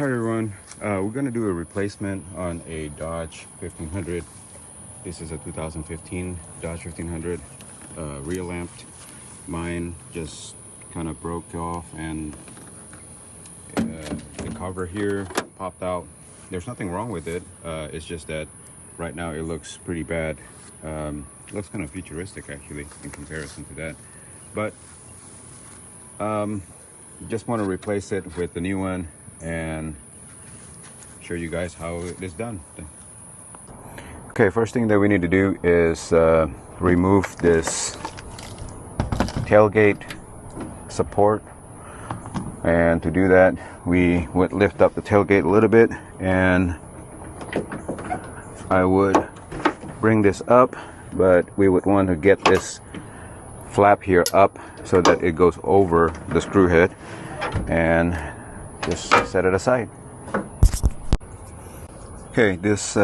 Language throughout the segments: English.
Hi everyone, we're going to do a replacement on a Dodge 1500. This is a 2015 Dodge 1500, rear lamped. Mine just kind of broke off and the cover here popped out. There's nothing wrong with it, it's just that right now it looks pretty bad. It looks kind of futuristic actually in comparison to that, but just want to replace it with the new one and show you guys how it is done. Okay, first thing that we need to do is remove this tailgate support, and to do that we would lift up the tailgate a little bit, and I would bring this up, but we would want to get this flap here up so that it goes over the screw head, and just set it aside. Okay, this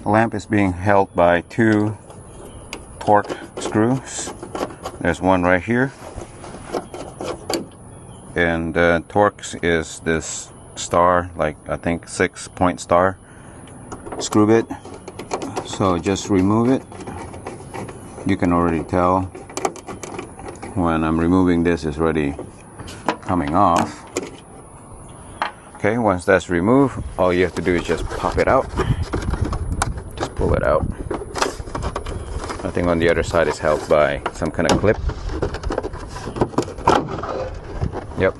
lamp is being held by two Torx screws. There's one right here, and Torx is this star, like I think 6-point star screw bit. So just remove it. You can already tell when I'm removing this, it's already coming off. Okay, once that's removed, all you have to do is just pop it out. Just pull it out. I think on the other side is held by some kind of clip. Yep,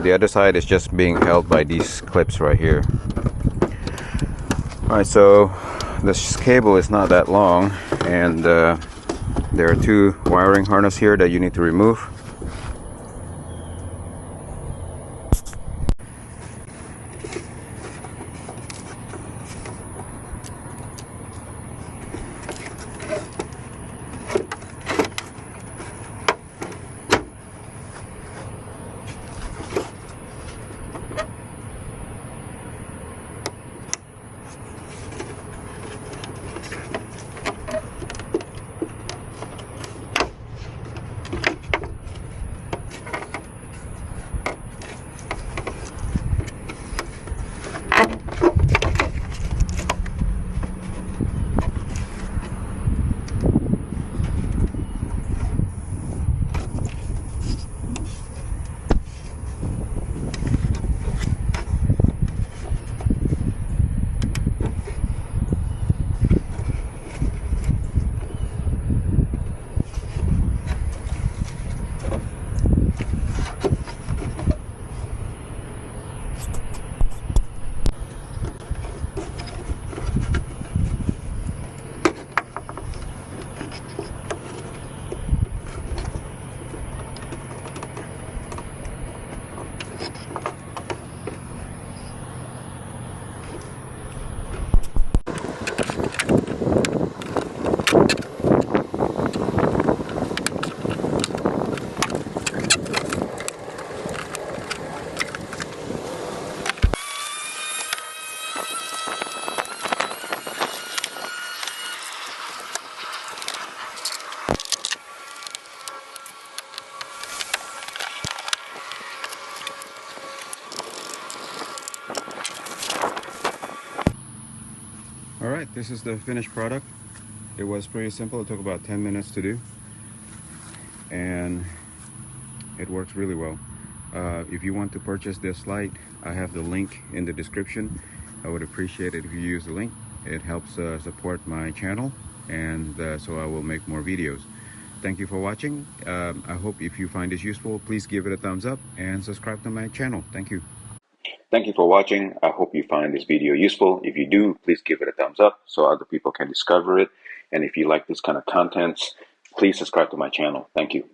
the other side is just being held by these clips right here. Alright, so this cable is not that long, and there are two wiring harness here that you need to remove. Alright, this is the finished product. It was pretty simple. It took about 10 minutes to do, and it works really well. If you want to purchase this light, I have the link in the description. I would appreciate it if you use the link. It helps support my channel, and so I will make more videos. Thank you for watching. I hope if you find this useful, please give it a thumbs up and subscribe to my channel. Thank you. Thank you for watching. I hope you find this video useful. If you do, please give it a thumbs up so other people can discover it. And if you like this kind of content, please subscribe to my channel. Thank you.